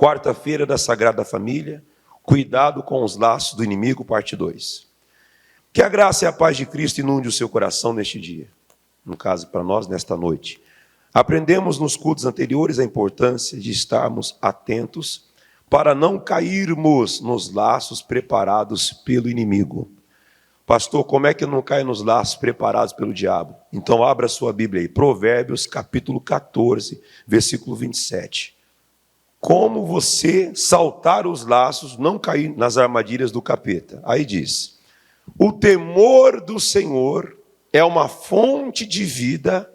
Quarta-feira da Sagrada Família, cuidado com os laços do inimigo, parte 2. Que a graça e a paz de Cristo inunde o seu coração neste dia. No caso, para nós, nesta noite. Aprendemos nos cultos anteriores a importância de estarmos atentos para não cairmos nos laços preparados pelo inimigo. Pastor, como é que eu não caio nos laços preparados pelo diabo? Então abra sua Bíblia aí, Provérbios capítulo 14, versículo 27. Como você saltar os laços, não cair nas armadilhas do capeta. Aí diz, o temor do Senhor é uma fonte de vida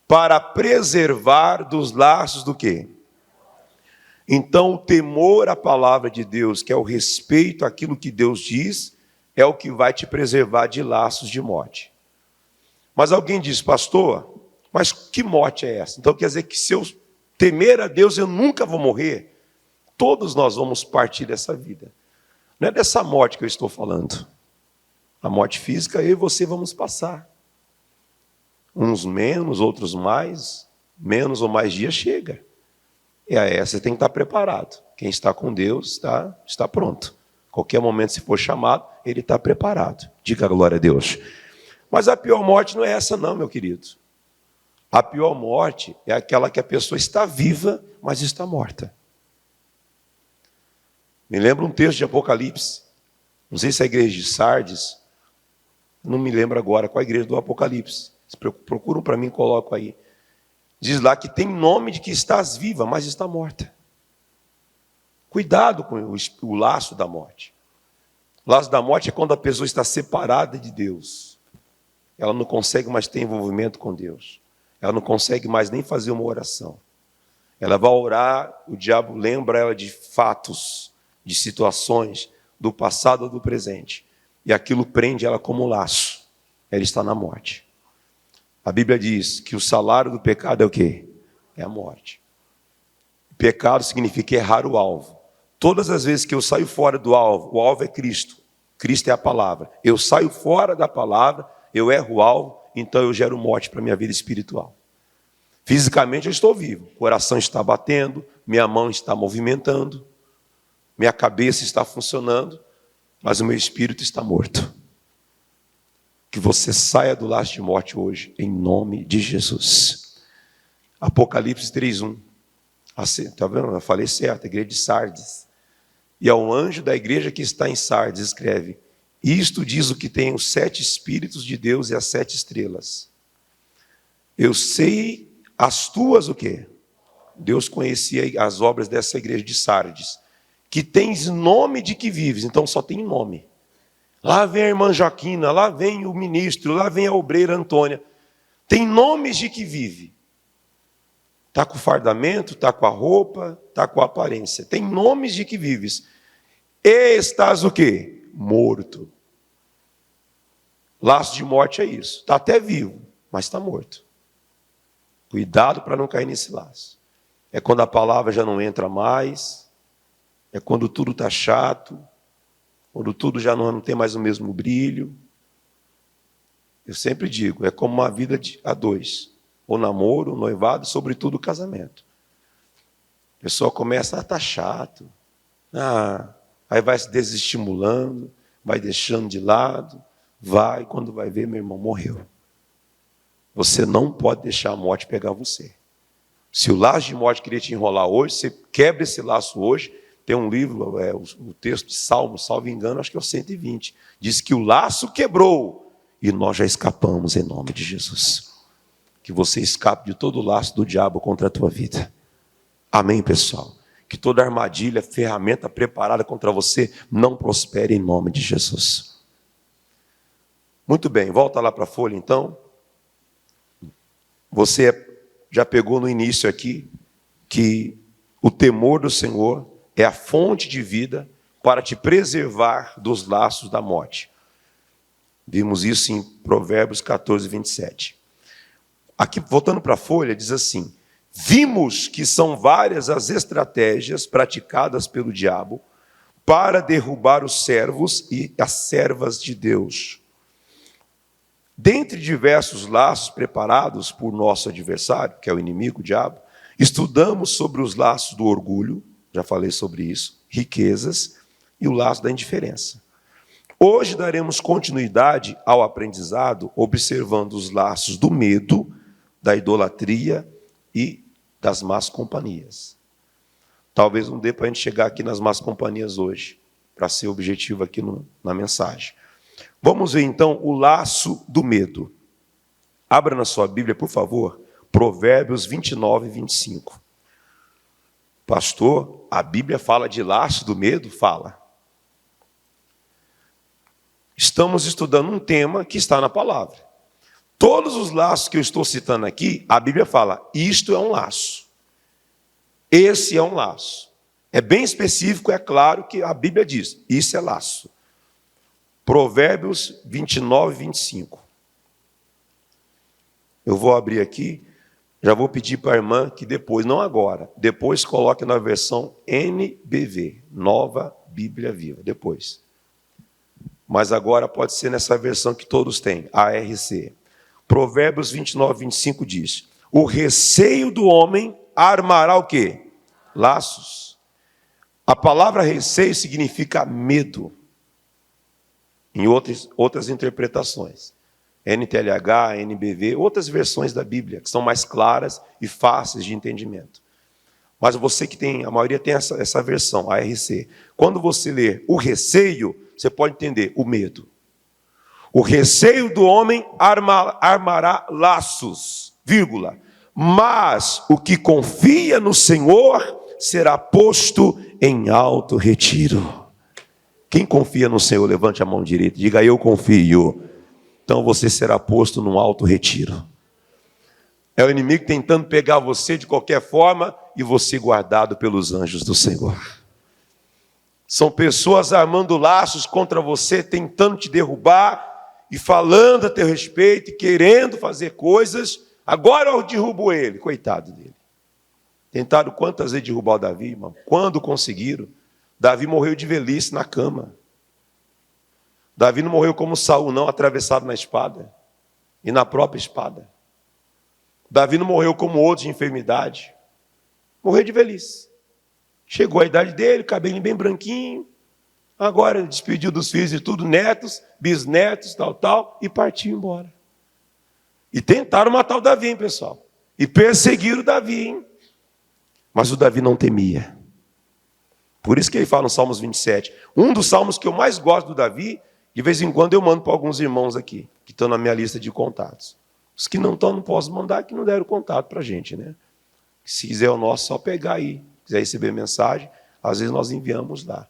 para preservar dos laços do quê? Então o temor à palavra de Deus, que é o respeito àquilo que Deus diz, é o que vai te preservar de laços de morte. Mas alguém diz, pastor, mas que morte é essa? Então quer dizer que se eu temer a Deus eu nunca vou morrer? Todos nós vamos partir dessa vida. Não é dessa morte que eu estou falando. A morte física, eu e você vamos passar. Uns menos, outros mais, menos ou mais dias chega. E aí você tem que estar preparado. Quem está com Deus está pronto. Qualquer momento, se for chamado, ele está preparado. Diga a glória a Deus. Mas a pior morte não é essa não, meu querido. A pior morte é aquela que a pessoa está viva, mas está morta. Me lembra um texto de Apocalipse. Não sei se é a igreja de Sardes. Não me lembro agora qual é a igreja do Apocalipse. Procuram para mim, coloco aí. Diz lá que tem nome de que estás viva, mas está morta. Cuidado com o laço da morte. O laço da morte é quando a pessoa está separada de Deus. Ela não consegue mais ter envolvimento com Deus. Ela não consegue mais nem fazer uma oração. Ela vai orar, o diabo lembra ela de fatos, de situações, do passado ou do presente. E aquilo prende ela como um laço. Ela está na morte. A Bíblia diz que o salário do pecado é o quê? É a morte. Pecado significa errar o alvo. Todas as vezes que eu saio fora do alvo, o alvo é Cristo. Cristo é a palavra. Eu saio fora da palavra, eu erro o alvo, então eu gero morte para a minha vida espiritual. Fisicamente eu estou vivo. O coração está batendo, minha mão está movimentando, minha cabeça está funcionando, mas o meu espírito está morto. Que você saia do laço de morte hoje, em nome de Jesus. Apocalipse 3:1. Está vendo? Eu falei certo, a igreja de Sardes. E ao anjo da igreja que está em Sardes, escreve, isto diz o que tem os 7 Espíritos de Deus e as 7 estrelas. Eu sei as tuas o quê? Deus conhecia as obras dessa igreja de Sardes. Que tens nome de que vives, então só tem nome. Lá vem a irmã Joaquina, lá vem o ministro, lá vem a obreira Antônia. Tem nomes de que vive. Está com o fardamento, está com a roupa, está com a aparência. Tem nomes de que vives. E estás o quê? Morto. Laço de morte é isso. Está até vivo, mas está morto. Cuidado para não cair nesse laço. É quando a palavra já não entra mais. É quando tudo está chato. Quando tudo já não tem mais o mesmo brilho. Eu sempre digo, é como uma vida a dois. O namoro, o noivado, sobretudo o casamento. A pessoa começa a estar chato. Aí vai se desestimulando, vai deixando de lado, vai, quando vai ver, meu irmão, morreu. Você não pode deixar a morte pegar você. Se o laço de morte queria te enrolar hoje, você quebra esse laço hoje. Tem um livro, o texto de Salmo, salvo engano, acho que é o 120. Diz que o laço quebrou e nós já escapamos em nome de Jesus. Que você escape de todo o laço do diabo contra a tua vida. Amém, pessoal? Que toda armadilha, ferramenta preparada contra você não prospere em nome de Jesus. Muito bem, volta lá para a folha então. Você já pegou no início aqui que o temor do Senhor é a fonte de vida para te preservar dos laços da morte. Vimos isso em Provérbios 14, 27. Aqui, voltando para a folha, diz assim, vimos que são várias as estratégias praticadas pelo diabo para derrubar os servos e as servas de Deus. Dentre diversos laços preparados por nosso adversário, que é o inimigo, o diabo, estudamos sobre os laços do orgulho, já falei sobre isso, riquezas e o laço da indiferença. Hoje daremos continuidade ao aprendizado, observando os laços do medo, da idolatria e das más companhias. Talvez não dê para a gente chegar aqui nas más companhias hoje, para ser objetivo aqui na mensagem. Vamos ver então o laço do medo. Abra na sua Bíblia, por favor, Provérbios 29 e 25. Pastor, a Bíblia fala de laço do medo? Fala. Estamos estudando um tema que está na palavra. Todos os laços que eu estou citando aqui, a Bíblia fala, isto é um laço. Esse é um laço. É bem específico, é claro que a Bíblia diz, isso é laço. Provérbios 29 e 25. Eu vou abrir aqui, já vou pedir para a irmã que depois, não agora, depois coloque na versão NBV, Nova Bíblia Viva, depois. Mas agora pode ser nessa versão que todos têm, ARC. Provérbios 29, 25 diz, o receio do homem armará o quê? Laços. A palavra receio significa medo. Em outras interpretações. NTLH, NBV, outras versões da Bíblia, que são mais claras e fáceis de entendimento. Mas você que tem, a maioria tem essa versão, ARC. Quando você ler o receio, você pode entender o medo. O receio do homem armará laços, vírgula. Mas o que confia no Senhor será posto em alto retiro. Quem confia no Senhor, levante a mão direita, diga eu confio. Então você será posto num alto retiro. É o inimigo tentando pegar você de qualquer forma e você guardado pelos anjos do Senhor. São pessoas armando laços contra você, tentando te derrubar e falando a teu respeito, e querendo fazer coisas. Agora eu derrubo ele, coitado dele. Tentaram quantas vezes derrubar o Davi, irmão? Quando conseguiram? Davi morreu de velhice na cama. Davi não morreu como Saul, não, atravessado na espada. E na própria espada. Davi não morreu como outros de enfermidade. Morreu de velhice. Chegou a idade dele, cabelinho bem branquinho. Agora despediu dos filhos e tudo, netos, bisnetos, tal, e partiu embora. E tentaram matar o Davi, hein, pessoal? E perseguiram o Davi, hein? Mas o Davi não temia. Por isso que ele fala no Salmos 27. Um dos salmos que eu mais gosto do Davi, de vez em quando eu mando para alguns irmãos aqui, que estão na minha lista de contatos. Os que não estão, não posso mandar, que não deram contato para a gente, né? Se quiser o nosso, só pegar aí. Se quiser receber mensagem, às vezes nós enviamos lá.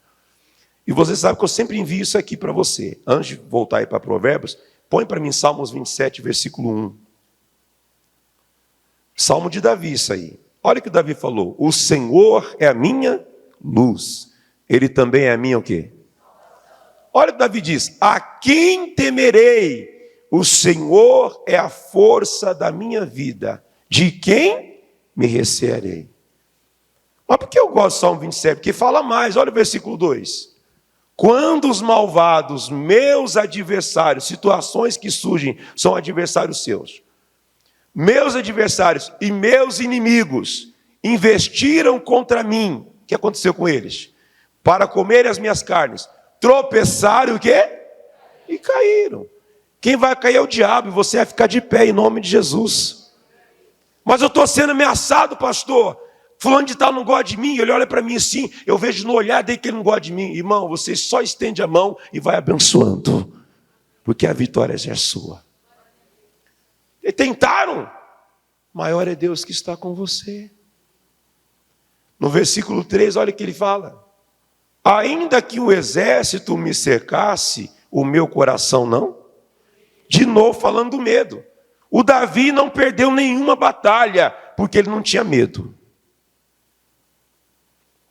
E você sabe que eu sempre envio isso aqui para você. Antes de voltar aí para Provérbios, põe para mim Salmos 27, versículo 1. Salmo de Davi, isso aí. Olha o que Davi falou. O Senhor é a minha luz. Ele também é a minha o quê? Olha o que Davi diz. A quem temerei? O Senhor é a força da minha vida. De quem me recearei? Mas por que eu gosto do Salmo 27? Porque fala mais. Olha o versículo 2. Quando os malvados, meus adversários, situações que surgem, são adversários seus. Meus adversários e meus inimigos investiram contra mim. O que aconteceu com eles? Para comerem as minhas carnes. Tropeçaram o quê? E caíram. Quem vai cair é o diabo e você vai ficar de pé em nome de Jesus. Mas eu estou sendo ameaçado, pastor. Fulano de tal não gosta de mim, ele olha para mim assim, eu vejo no olhar dele que ele não gosta de mim. Irmão, você só estende a mão e vai abençoando, porque a vitória já é sua. E tentaram, maior é Deus que está com você. No versículo 3, olha o que ele fala. Ainda que o exército me cercasse, o meu coração não. De novo falando do medo. O Davi não perdeu nenhuma batalha, porque ele não tinha medo.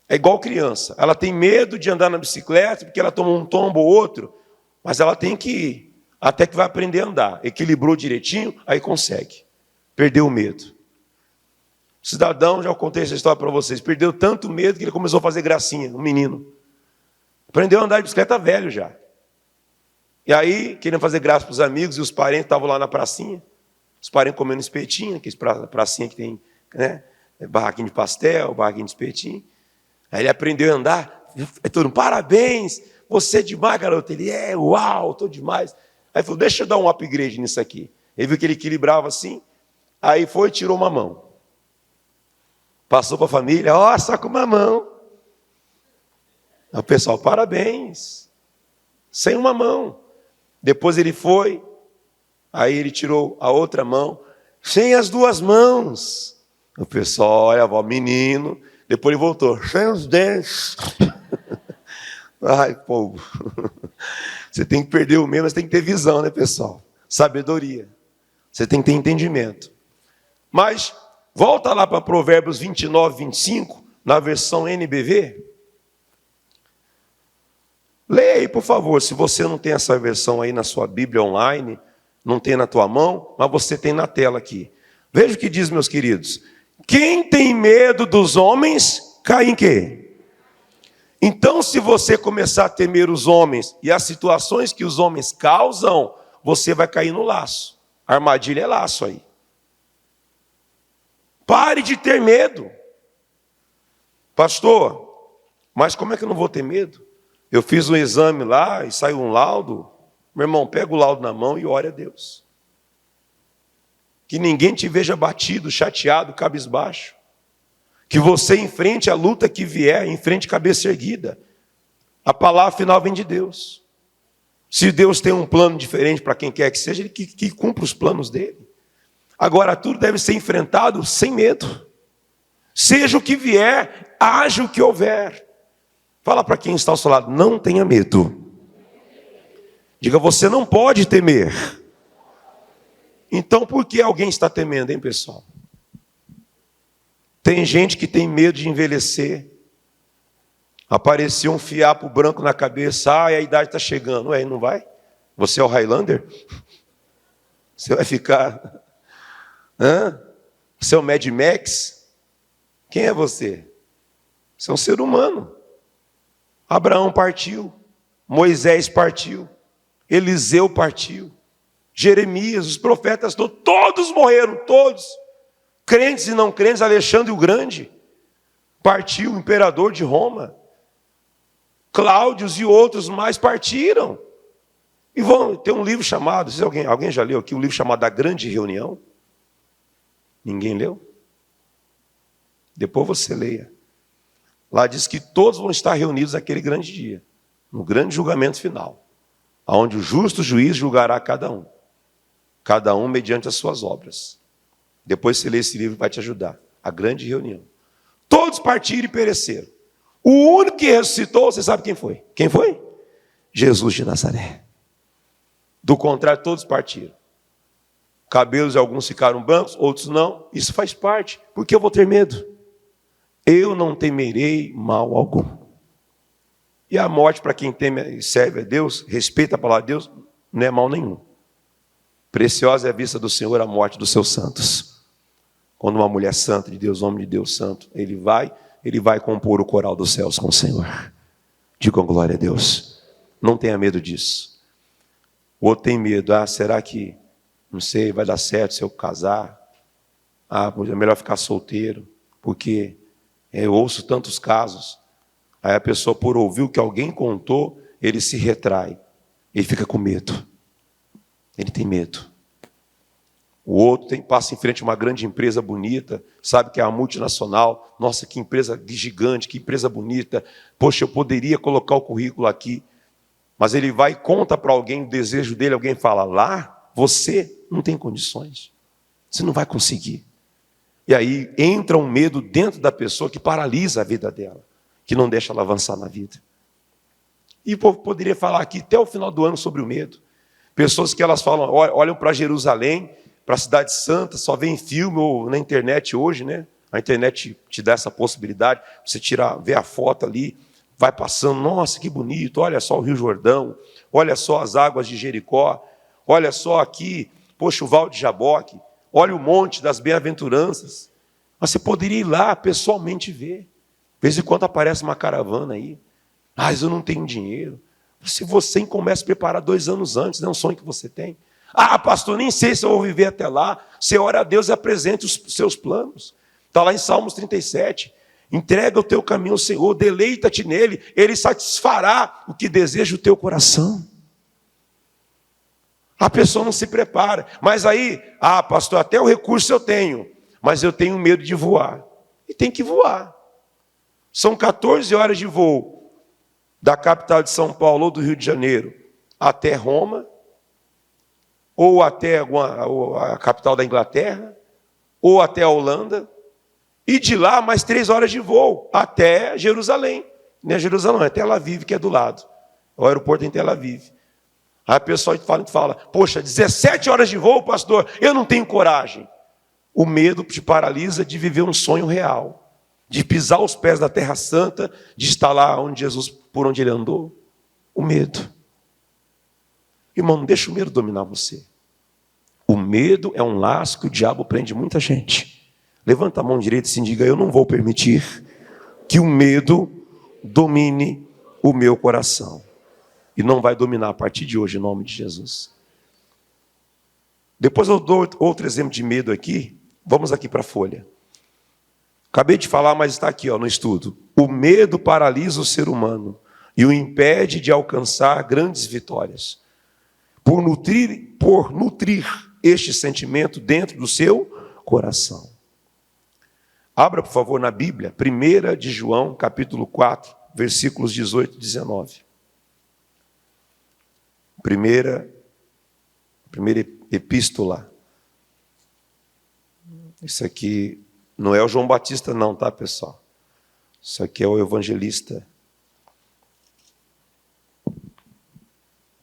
É igual criança, ela tem medo de andar na bicicleta, porque ela toma um tombo ou outro, mas ela tem que ir, até que vai aprender a andar. Equilibrou direitinho, aí consegue. Perdeu o medo. O cidadão, já contei essa história para vocês, perdeu tanto medo que ele começou a fazer gracinha, um menino. Aprendeu a andar de bicicleta velho já. E aí, querendo fazer graça para os amigos, e os parentes estavam lá na pracinha, os parentes comendo espetinho, que pracinha que tem, né, barraquinho de pastel, barraquinho de espetinho. Aí ele aprendeu a andar, todo mundo, parabéns, você é demais, garoto. Ele, uau, estou demais. Aí falou, deixa eu dar um upgrade nisso aqui. Ele viu que ele equilibrava assim, aí foi e tirou uma mão. Passou para a família, só com uma mão. Aí o pessoal, parabéns, sem uma mão. Depois ele foi, aí ele tirou a outra mão, sem as duas mãos. O pessoal, olha, menino. Depois ele voltou, sem os dentes. Ai, povo. Você tem que perder o medo, mas tem que ter visão, né, pessoal? Sabedoria. Você tem que ter entendimento. Mas, volta lá para Provérbios 29, 25, na versão NBV. Leia aí, por favor, se você não tem essa versão aí na sua Bíblia online, não tem na tua mão, mas você tem na tela aqui. Veja o que diz, meus queridos. Quem tem medo dos homens, cai em quê? Então, se você começar a temer os homens e as situações que os homens causam, você vai cair no laço. A armadilha é laço aí. Pare de ter medo. Pastor, mas como é que eu não vou ter medo? Eu fiz um exame lá e saiu um laudo. Meu irmão, pega o laudo na mão e ore a Deus. Que ninguém te veja batido, chateado, cabisbaixo. Que você enfrente a luta que vier, enfrente cabeça erguida. A palavra final vem de Deus. Se Deus tem um plano diferente para quem quer que seja, Ele que cumpra os planos dele. Agora, tudo deve ser enfrentado sem medo. Seja o que vier, haja o que houver. Fala para quem está ao seu lado, não tenha medo. Diga, você não pode temer. Então, por que alguém está temendo, hein, pessoal? Tem gente que tem medo de envelhecer. Apareceu um fiapo branco na cabeça. A idade está chegando. Ué, não vai? Você é o Highlander? Você vai ficar... Você é o Mad Max? Quem é você? Você é um ser humano. Abraão partiu. Moisés partiu. Eliseu partiu. Jeremias, os profetas todos morreram, todos. Crentes e não crentes, Alexandre o Grande, partiu, o imperador de Roma. Cláudios e outros mais partiram. E vão ter um livro chamado, se alguém já leu aqui, um livro chamado A Grande Reunião? Ninguém leu? Depois você leia. Lá diz que todos vão estar reunidos naquele grande dia, no grande julgamento final, onde o justo juiz julgará cada um mediante as suas obras. Depois você lê esse livro, vai te ajudar. A Grande Reunião. Todos partiram e pereceram. O único que ressuscitou, você sabe quem foi? Quem foi? Jesus de Nazaré. Do contrário, todos partiram. Cabelos de alguns ficaram brancos, outros não. Isso faz parte. Por que eu vou ter medo? Eu não temerei mal algum. E a morte, para quem teme e serve a Deus, respeita a palavra de Deus, não é mal nenhum. Preciosa é a vista do Senhor a morte dos seus santos. Quando uma mulher santa de Deus, homem de Deus santo, ele vai compor o coral dos céus com o Senhor. Digam glória a Deus. Não tenha medo disso. O outro tem medo. Será que, não sei, vai dar certo se eu casar? É melhor ficar solteiro, porque eu ouço tantos casos. Aí a pessoa, por ouvir o que alguém contou, ele se retrai. Ele fica com medo. Ele tem medo. O outro passa em frente a uma grande empresa bonita, sabe que é uma multinacional. Nossa, que empresa gigante, que empresa bonita. Poxa, eu poderia colocar o currículo aqui. Mas ele vai e conta para alguém o desejo dele. Alguém fala, lá, você não tem condições. Você não vai conseguir. E aí entra um medo dentro da pessoa que paralisa a vida dela, que não deixa ela avançar na vida. E eu poderia falar aqui até o final do ano sobre o medo. Pessoas que elas falam, olham para Jerusalém, para a cidade santa, só vê em filme ou na internet hoje, né? A internet te dá essa possibilidade, você vê a foto ali, vai passando, nossa, que bonito, olha só o Rio Jordão, olha só as águas de Jericó, olha só aqui, poxa, o Val de Jaboque, olha o Monte das Bem-aventuranças. Mas você poderia ir lá pessoalmente ver. De vez em quando aparece uma caravana aí. Mas eu não tenho dinheiro. Se você começa a preparar 2 anos antes, é um sonho que você tem. Pastor, nem sei se eu vou viver até lá. Você ora a Deus e apresente os seus planos. Está lá em Salmos 37. Entrega o teu caminho ao Senhor, deleita-te nele, ele satisfará o que deseja o teu coração. A pessoa não se prepara, mas aí, pastor, até o recurso eu tenho, mas eu tenho medo de voar. E tem que voar. São 14 horas de voo da capital de São Paulo ou do Rio de Janeiro até Roma, ou até a capital da Inglaterra, ou até a Holanda, e de lá mais 3 horas de voo até Jerusalém. Não é Jerusalém, é Tel Aviv, que é do lado. O aeroporto é em Tel Aviv. Aí a pessoa fala, poxa, 17 horas de voo, pastor, eu não tenho coragem. O medo te paralisa de viver um sonho real, de pisar os pés da Terra Santa, de estar lá onde Jesus, por onde ele andou. O medo. Irmão, não deixa o medo dominar você. O medo é um laço que o diabo prende muita gente. Levanta a mão direita e se diga, eu não vou permitir que o medo domine o meu coração. E não vai dominar a partir de hoje, em nome de Jesus. Depois eu dou outro exemplo de medo aqui. Vamos aqui para a folha. Acabei de falar, mas está aqui no estudo. O medo paralisa o ser humano e o impede de alcançar grandes vitórias. Por nutrir este sentimento dentro do seu coração. Abra, por favor, na Bíblia, 1 de João, capítulo 4, versículos 18 e 19. Primeira epístola. Isso aqui não é o João Batista não, tá, pessoal? Isso aqui é o evangelista.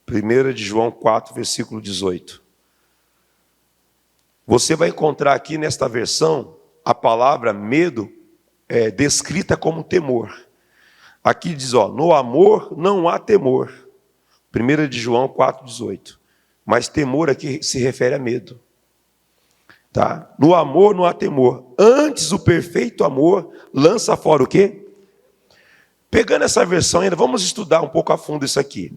1 de João 4, versículo 18. Você vai encontrar aqui nesta versão a palavra medo descrita como temor. Aqui diz, no amor não há temor. 1 de João 4, 18. Mas temor aqui se refere a medo. Tá? No amor não há temor. Antes o perfeito amor lança fora o quê? Pegando essa versão ainda, vamos estudar um pouco a fundo isso aqui.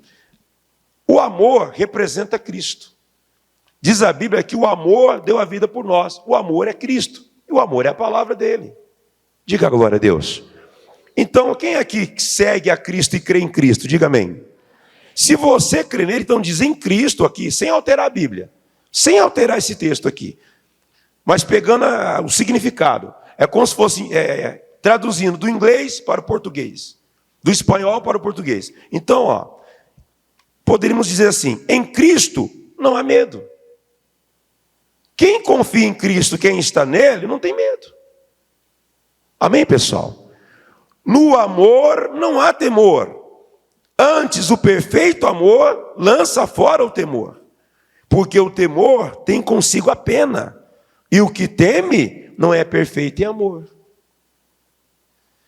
O amor representa Cristo. Diz a Bíblia que o amor deu a vida por nós. O amor é Cristo. E o amor é a palavra dele. Diga a glória a Deus. Então, quem aqui segue a Cristo e crê em Cristo? Diga amém. Se você crê nele, então diz em Cristo aqui, sem alterar a Bíblia. Sem alterar esse texto aqui. Mas pegando o significado. É como se fosse traduzindo do inglês para o português. Do espanhol para o português. Então, poderíamos dizer assim, em Cristo não há medo. Quem confia em Cristo, quem está nele, não tem medo. Amém, pessoal? No amor não há temor. Antes, o perfeito amor lança fora o temor. Porque o temor tem consigo a pena. E o que teme não é perfeito em amor.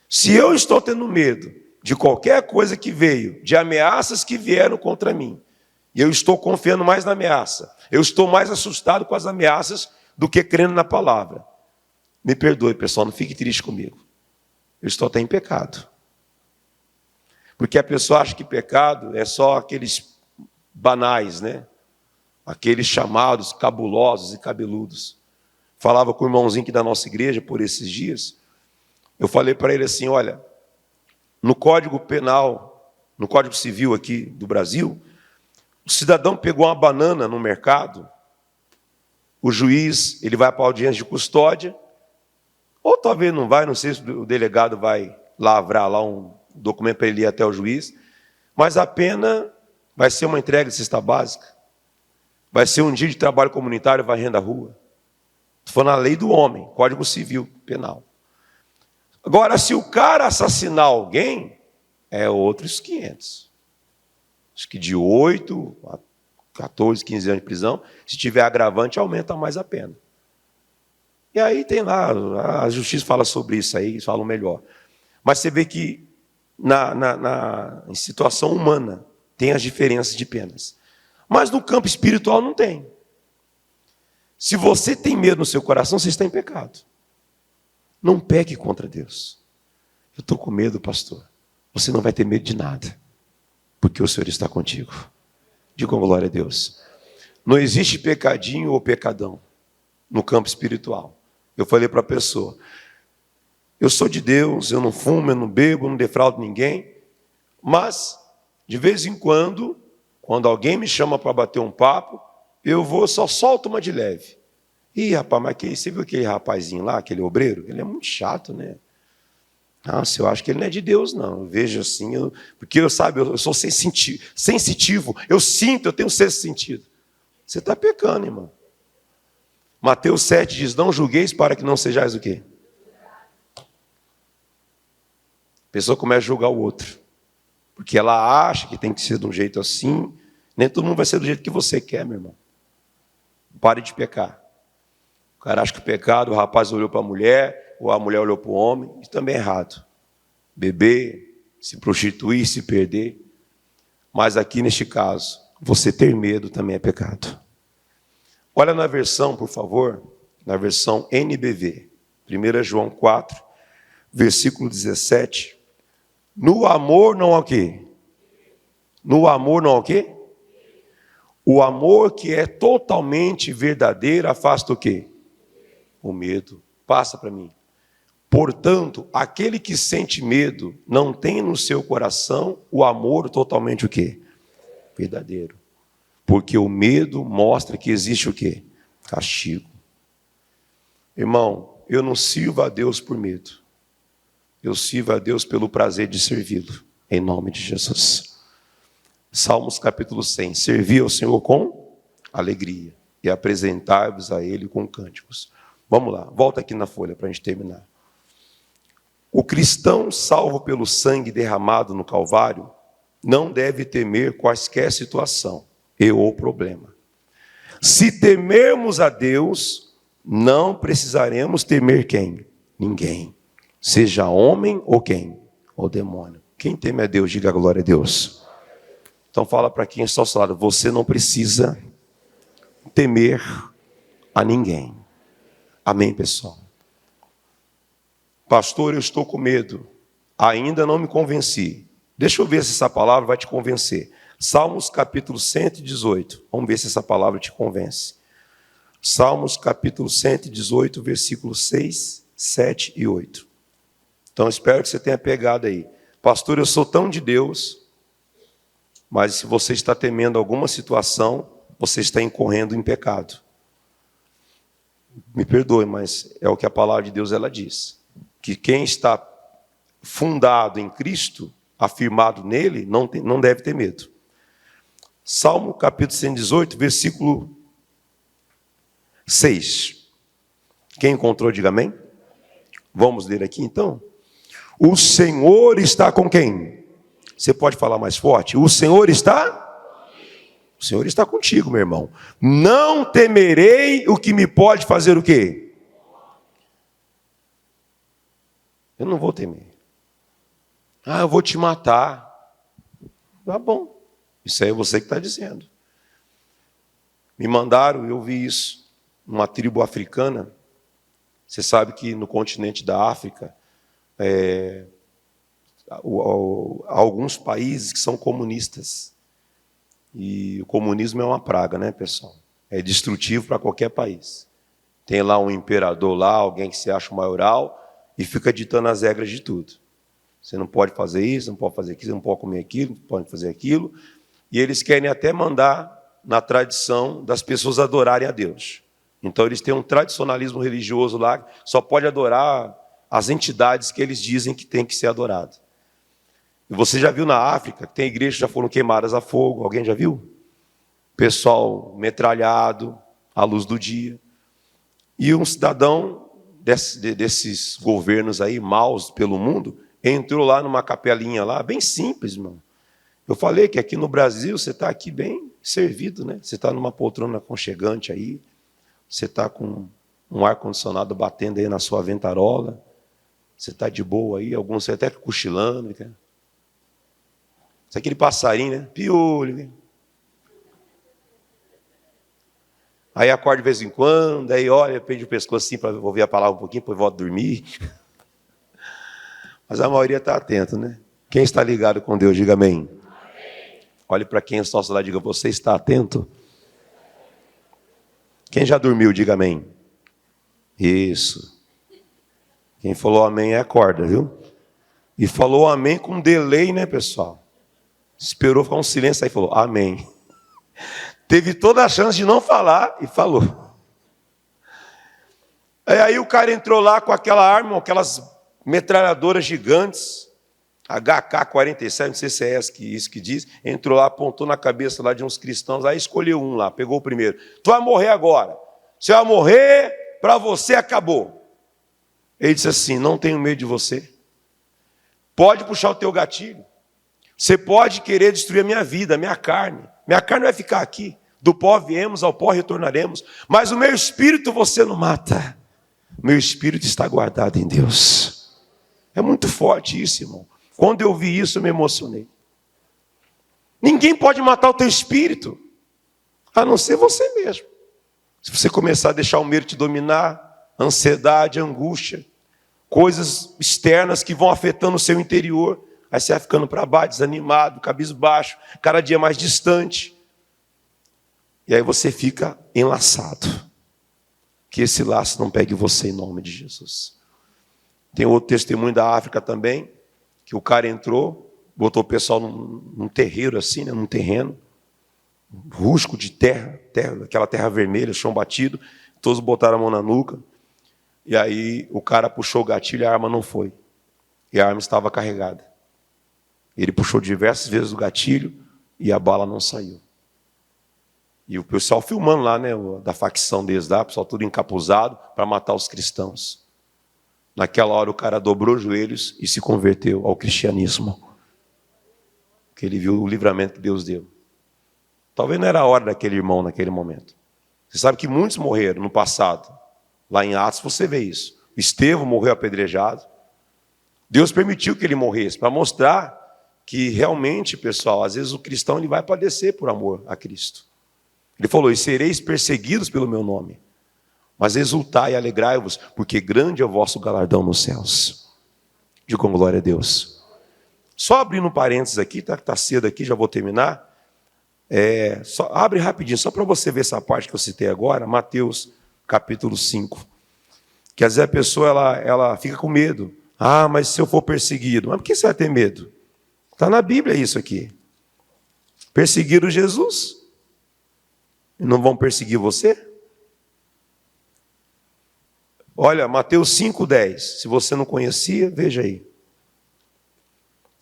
Se eu estou tendo medo de qualquer coisa que veio, de ameaças que vieram contra mim, e eu estou confiando mais na ameaça, eu estou mais assustado com as ameaças do que crendo na palavra. Me perdoe, pessoal, não fique triste comigo. Eu estou até em pecado. Porque a pessoa acha que pecado é só aqueles banais, né? Aqueles chamados cabulosos e cabeludos. Falava com o irmãozinho aqui da nossa igreja por esses dias. Eu falei para ele assim, olha, no Código Penal, no Código Civil aqui do Brasil, o cidadão pegou uma banana no mercado, o juiz, ele vai para a audiência de custódia, ou talvez não vai, não sei se o delegado vai lavrar lá um documento para ele ir até o juiz, mas a pena vai ser uma entrega de cesta básica, vai ser um dia de trabalho comunitário varrendo a rua. Estou falando a lei do homem, Código Civil Penal. Agora, se o cara assassinar alguém, é outros 500. Acho que de 8 a 14, 15 anos de prisão. Se tiver agravante, aumenta mais a pena. E aí tem lá, a justiça fala sobre isso aí, eles falam melhor. Mas você vê que em situação humana tem as diferenças de penas. Mas no campo espiritual não tem. Se você tem medo no seu coração, você está em pecado. Não peque contra Deus. Eu estou com medo, pastor. Você não vai ter medo de nada. Porque o Senhor está contigo. Diga glória a Deus. Não existe pecadinho ou pecadão no campo espiritual. Eu falei para a pessoa, Eu sou de Deus, eu não fumo, eu não bebo, eu não defraudo ninguém. Mas, de vez em quando alguém me chama para bater um papo, eu vou, só solto uma de leve. Ih, rapaz, mas você viu aquele rapazinho lá, aquele obreiro? Ele é muito chato, né? Nossa, eu acho que ele não é de Deus, não. Eu vejo assim, porque eu sou sensitivo, eu sinto, eu tenho sexto sentido. Você está pecando, irmão. Mateus 7 diz, não julgueis para que não sejais o quê? A pessoa começa a julgar o outro. Porque ela acha que tem que ser de um jeito assim. Nem todo mundo vai ser do jeito que você quer, meu irmão. Pare de pecar. O cara acha que o pecado, o rapaz olhou para a mulher, ou a mulher olhou para o homem. Isso também é errado. Beber, se prostituir, se perder. Mas aqui neste caso, você ter medo também é pecado. Olha na versão, por favor, na versão NBV. 1 João 4, versículo 17. No amor não há o quê? No amor não há o quê? O amor que é totalmente verdadeiro afasta o quê? O medo. Passa para mim. Portanto, aquele que sente medo não tem no seu coração o amor totalmente o quê? Verdadeiro. Porque o medo mostra que existe o quê? Castigo. Irmão, eu não sirvo a Deus por medo. Eu sirvo a Deus pelo prazer de servi-lo. Em nome de Jesus. Salmos capítulo 100. Servi ao Senhor com alegria e apresentar-vos a Ele com cânticos. Vamos lá, volta aqui na folha para a gente terminar. O cristão salvo pelo sangue derramado no Calvário não deve temer quaisquer situação ou problema. Se temermos a Deus, não precisaremos temer quem? Ninguém. Seja homem ou quem? Ou demônio. Quem teme a Deus, diga glória a Deus. Então fala para quem está ao seu lado, você não precisa temer a ninguém. Amém, pessoal? Pastor, eu estou com medo. Ainda não me convenci. Deixa eu ver se essa palavra vai te convencer. Salmos capítulo 118. Vamos ver se essa palavra te convence. Salmos capítulo 118, versículos 6, 7 e 8. Então espero que você tenha pegado aí. Pastor, eu sou tão de Deus, mas se você está temendo alguma situação, você está incorrendo em pecado. Me perdoe, mas é o que a palavra de Deus ela diz. Que quem está fundado em Cristo, afirmado nele, não deve ter medo. Salmo capítulo 118, versículo 6. Quem encontrou, diga amém. Vamos ler aqui então. O Senhor está com quem? Você pode falar mais forte? O Senhor está? O Senhor está contigo, meu irmão. Não temerei o que me pode fazer o quê? Eu não vou temer. Eu vou te matar. Tá bom. Isso aí é você que está dizendo. Me mandaram, eu vi isso, numa tribo africana. Você sabe que no continente da África, há alguns países que são comunistas. E o comunismo é uma praga, né, pessoal? É destrutivo para qualquer país. Tem lá um imperador lá, alguém que se acha o maioral, e fica ditando as regras de tudo. Você não pode fazer isso, não pode fazer aquilo, não pode comer aquilo, não pode fazer aquilo. E eles querem até mandar na tradição das pessoas adorarem a Deus. Então eles têm um tradicionalismo religioso lá, só pode adorar as entidades que eles dizem que tem que ser adorado. E você já viu na África, que tem igrejas que já foram queimadas a fogo, alguém já viu? Pessoal metralhado, à luz do dia. E um cidadão desses governos aí, maus pelo mundo, entrou lá numa capelinha lá, bem simples, irmão. Eu falei que aqui no Brasil você está aqui bem servido, né? Você está numa poltrona aconchegante aí, você está com um ar-condicionado batendo aí na sua ventarola, você está de boa aí, alguns você até cochilando. Isso é aquele passarinho, né? Piolho. Né? Aí acorda de vez em quando, aí olha, pende o pescoço assim para ouvir a palavra um pouquinho, depois volta a dormir. Mas a maioria está atento, né? Quem está ligado com Deus, diga amém. Olhe para quem está ao seu lado e diga, você está atento? Quem já dormiu, diga amém. Isso. Quem falou amém acorda, viu? E falou amém com delay, né, pessoal? Esperou ficar um silêncio aí e falou amém. Teve toda a chance de não falar e falou. Aí o cara entrou lá com aquela arma, aquelas metralhadoras gigantes, HK-47, não sei se é isso que diz, entrou lá, apontou na cabeça lá de uns cristãos, aí escolheu um lá, pegou o primeiro. Tu vai morrer agora. Você vai morrer, para você acabou. Ele disse assim, não tenho medo de você. Pode puxar o teu gatilho. Você pode querer destruir a minha vida, a minha carne. Minha carne vai ficar aqui. Do pó viemos, ao pó retornaremos. Mas o meu espírito você não mata. Meu espírito está guardado em Deus. É muito forte isso, irmão. Quando eu vi isso, eu me emocionei. Ninguém pode matar o teu espírito, a não ser você mesmo. Se você começar a deixar o medo te dominar, ansiedade, angústia, coisas externas que vão afetando o seu interior, aí você vai ficando para baixo, desanimado, cabisbaixo, cada dia mais distante. E aí você fica enlaçado. Que esse laço não pegue você em nome de Jesus. Tem outro testemunho da África também, que o cara entrou, botou o pessoal num terreiro assim, né, num terreno, rústico de terra, aquela terra vermelha, chão batido, todos botaram a mão na nuca, e aí o cara puxou o gatilho e a arma não foi. E a arma estava carregada. Ele puxou diversas vezes o gatilho e a bala não saiu. E o pessoal filmando lá, né, da facção deles lá, o pessoal tudo encapuzado para matar os cristãos. Naquela hora o cara dobrou os joelhos e se converteu ao cristianismo. Porque ele viu o livramento que Deus deu. Talvez não era a hora daquele irmão naquele momento. Você sabe que muitos morreram no passado. Lá em Atos você vê isso. Estevão morreu apedrejado. Deus permitiu que ele morresse para mostrar que realmente, pessoal, às vezes o cristão ele vai padecer por amor a Cristo. Ele falou, e sereis perseguidos pelo meu nome. Mas exultai e alegrai-vos, porque grande é o vosso galardão nos céus. Digam glória a Deus. Só abrindo um parênteses aqui, tá cedo aqui, já vou terminar. Abre rapidinho, só para você ver essa parte que eu citei agora, Mateus capítulo 5. Que às vezes a pessoa ela fica com medo. Ah, mas se eu for perseguido, mas por que você vai ter medo? Está na Bíblia isso aqui. Perseguiram Jesus. E não vão perseguir você? Olha, Mateus 5,10. Se você não conhecia, veja aí.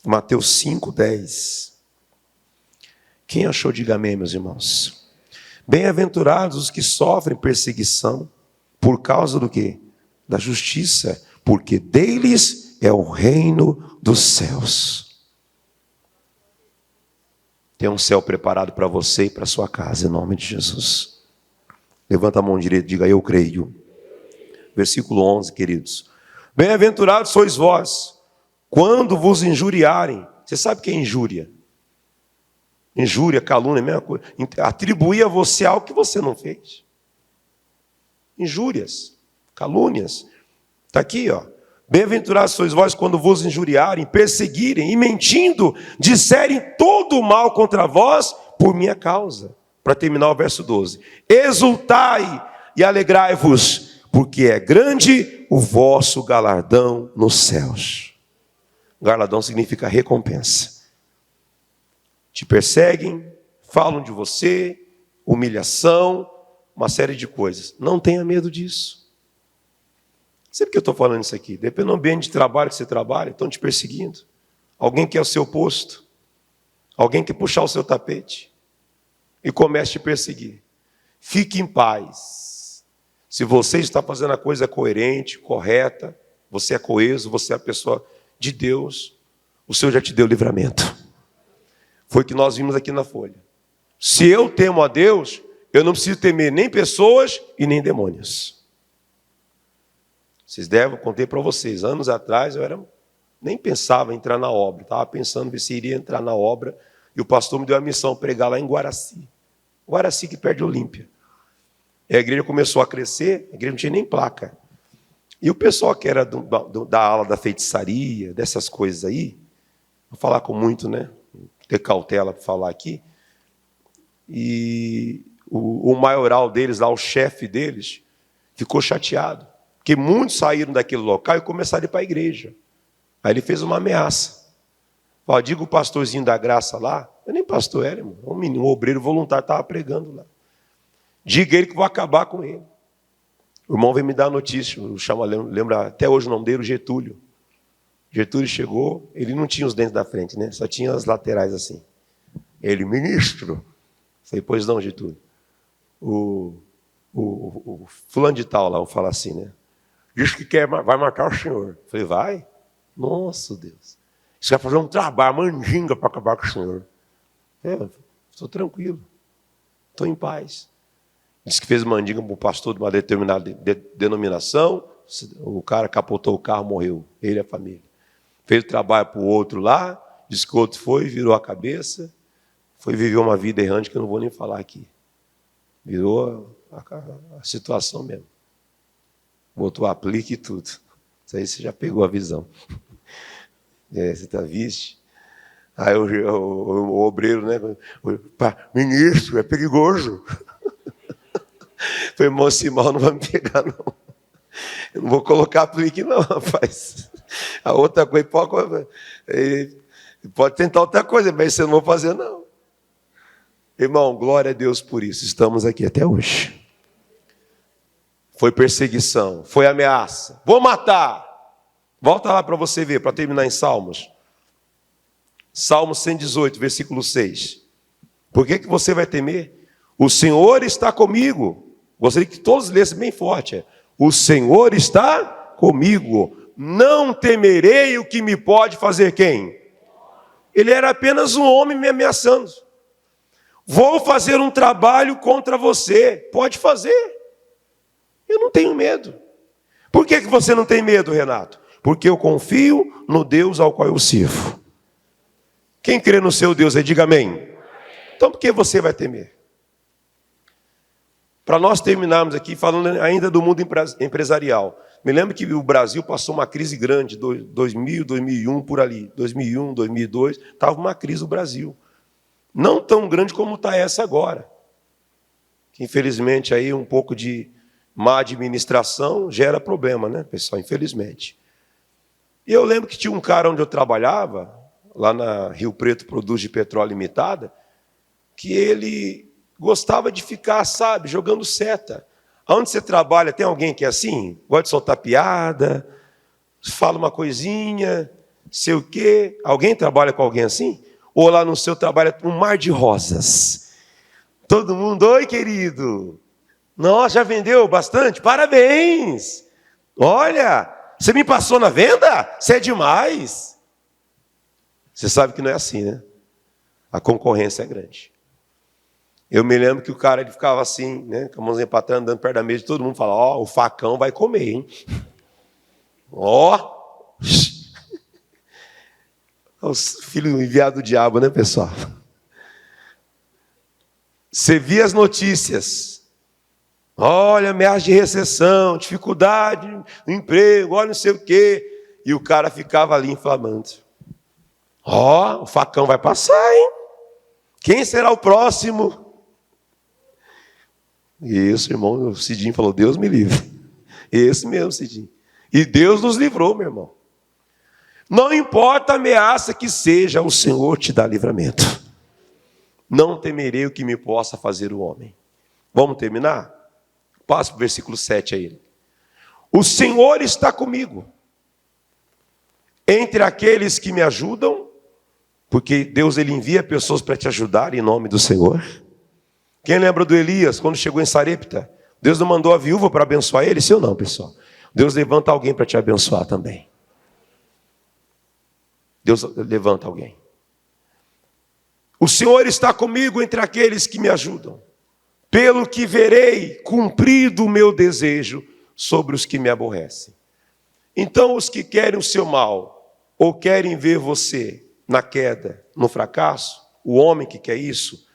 Mateus 5,10. Quem achou, diga amém, meus irmãos. Bem-aventurados os que sofrem perseguição, por causa do quê? Da justiça, porque deles é o reino dos céus. Tem um céu preparado para você e para sua casa, em nome de Jesus. Levanta a mão direita e diga, eu creio. Versículo 11, queridos. Bem-aventurados sois vós, quando vos injuriarem. Você sabe o que é injúria? Injúria, calúnia, a mesma coisa. Atribuir a você algo que você não fez. Injúrias, calúnias. Está aqui, ó. Bem-aventurados sois vós quando vos injuriarem, perseguirem e mentindo, disserem todo o mal contra vós por minha causa. Para terminar o verso 12. Exultai e alegrai-vos, porque é grande o vosso galardão nos céus. Galardão significa recompensa. Te perseguem, falam de você, humilhação, uma série de coisas. Não tenha medo disso. Sabe por que eu estou falando isso aqui? Depende do ambiente de trabalho que você trabalha, estão te perseguindo. Alguém quer o seu posto. Alguém quer puxar o seu tapete. E começa a te perseguir. Fique em paz. Se você está fazendo a coisa coerente, correta, você é coeso, você é a pessoa de Deus, o Senhor já te deu livramento. Foi o que nós vimos aqui na folha. Se eu temo a Deus, eu não preciso temer nem pessoas e nem demônios. Vocês devem, eu contei para vocês, anos atrás eu nem pensava em entrar na obra, estava pensando ver se iria entrar na obra, e o pastor me deu a missão de pregar lá em Guaraci. Guaraci, que perto de Olímpia. E a igreja começou a crescer, a igreja não tinha nem placa. E o pessoal que era da ala da feitiçaria, dessas coisas aí, vou falar com muito, né? Ter cautela para falar aqui. E o maioral deles, lá, o chefe deles, ficou chateado. Porque muitos saíram daquele local e começaram a ir para a igreja. Aí ele fez uma ameaça. Falou, diga o pastorzinho da graça lá, eu nem pastor era, irmão, um menino, um obreiro voluntário estava pregando lá. Diga ele que eu vou acabar com ele. O irmão veio me dar a notícia, lembra até hoje o nome dele, o Getúlio. Getúlio chegou, ele não tinha os dentes da frente, né? Só tinha as laterais assim. Ele, ministro. Falei, pois não, Getúlio. O fulano de tal lá, vamos falar assim, né? Diz que vai matar o senhor. Falei, vai? Nossa, Deus. Você vai fazer um trabalho, mandinga para acabar com o senhor. Estou tranquilo. Estou em paz. Disse que fez mandinga para o pastor de uma determinada denominação. O cara capotou o carro, morreu. Ele e a família. Fez o trabalho para o outro lá. Disse que o outro foi, virou a cabeça. Foi viver uma vida errante que eu não vou nem falar aqui. Virou a situação mesmo. Botou aplique e tudo. Isso aí você já pegou a visão. Você está viste? Aí o obreiro, né? Ministro, é perigoso. Falei, irmão Simão, não vai me pegar, não. Eu não vou colocar aplique, não, rapaz. A outra coisa, pode tentar outra coisa, mas você não vou fazer, não. Irmão, glória a Deus por isso. Estamos aqui até hoje. Foi perseguição, foi ameaça. Vou matar. Volta lá para você ver, para terminar em Salmos. Salmos 118, versículo 6. Por que você vai temer? O Senhor está comigo. Gostaria que todos lessem bem forte. O Senhor está comigo. Não temerei o que me pode fazer quem? Ele era apenas um homem me ameaçando. Vou fazer um trabalho contra você. Pode fazer. Eu não tenho medo. Por que você não tem medo, Renato? Porque eu confio no Deus ao qual eu sirvo. Quem crê no seu Deus aí, diga amém. Então por que você vai temer? Para nós terminarmos aqui, falando ainda do mundo empresarial. Me lembro que o Brasil passou uma crise grande, 2000, 2001, por ali. 2001, 2002, estava uma crise no Brasil. Não tão grande como está essa agora. Que, infelizmente, aí um pouco de má administração gera problema, né, pessoal? Infelizmente. E eu lembro que tinha um cara onde eu trabalhava, lá na Rio Preto Produtos de Petróleo Limitada, que ele gostava de ficar, sabe, jogando seta. Onde você trabalha, tem alguém que é assim? Gosta de soltar piada, fala uma coisinha, sei o quê. Alguém trabalha com alguém assim? Ou lá no seu trabalho é um mar de rosas? Todo mundo, oi, querido. Nossa, já vendeu bastante? Parabéns. Olha, você me passou na venda? Você é demais. Você sabe que não é assim, né? A concorrência é grande. Eu me lembro que o cara ele ficava assim, né, com a mãozinha para trás, andando perto da mesa, e todo mundo fala, ó, o facão vai comer, hein? Ó. Os filhos enviados do diabo, né, pessoal? Você via as notícias. Olha, ameaça de recessão, dificuldade no emprego, olha não sei o quê. E o cara ficava ali inflamando. Ó, o facão vai passar, hein? Quem será o próximo? Isso, irmão, o Cidinho falou, Deus me livre. Esse mesmo, Cidinho. E Deus nos livrou, meu irmão. Não importa a ameaça que seja, o Senhor te dá livramento. Não temerei o que me possa fazer o homem. Vamos terminar? Passa para o versículo 7 aí. O Senhor está comigo. Entre aqueles que me ajudam, porque Deus ele envia pessoas para te ajudar em nome do Senhor. Quem lembra do Elias, quando chegou em Sarepta? Deus não mandou a viúva para abençoar ele? Sim ou não, pessoal? Deus levanta alguém para te abençoar também. Deus levanta alguém. O Senhor está comigo entre aqueles que me ajudam. Pelo que verei cumprido o meu desejo sobre os que me aborrecem. Então, os que querem o seu mal, ou querem ver você na queda, no fracasso, o homem que quer isso,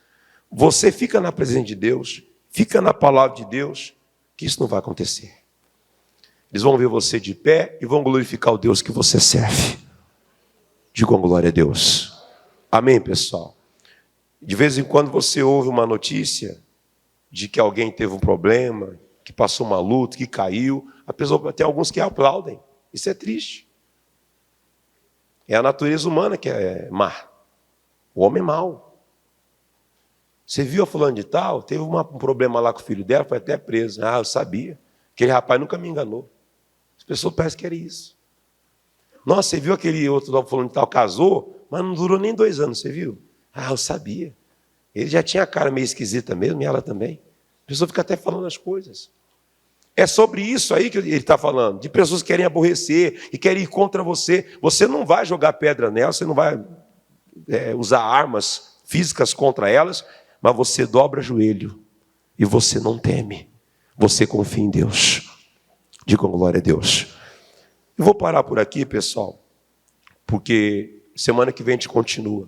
você fica na presença de Deus, fica na palavra de Deus, que isso não vai acontecer. Eles vão ver você de pé e vão glorificar o Deus que você serve. Digam glória a Deus. Amém, pessoal? De vez em quando você ouve uma notícia de que alguém teve um problema, que passou uma luta, que caiu. A pessoa, tem alguns que aplaudem. Isso é triste. É a natureza humana que é má. O homem é mau. Você viu a fulano de tal? Teve um problema lá com o filho dela, foi até preso. Ah, eu sabia. Aquele rapaz nunca me enganou. As pessoas parecem que era isso. Nossa, você viu aquele outro fulano de tal, casou, mas não durou nem 2 anos, você viu? Ah, eu sabia. Ele já tinha a cara meio esquisita mesmo, e ela também. A pessoa fica até falando as coisas. É sobre isso aí que ele está falando, de pessoas que querem aborrecer e querem ir contra você. Você não vai jogar pedra nelas, você não vai usar armas físicas contra elas, mas você dobra joelho e você não teme. Você confia em Deus. Digam glória a Deus. Eu vou parar por aqui, pessoal, porque semana que vem a gente continua.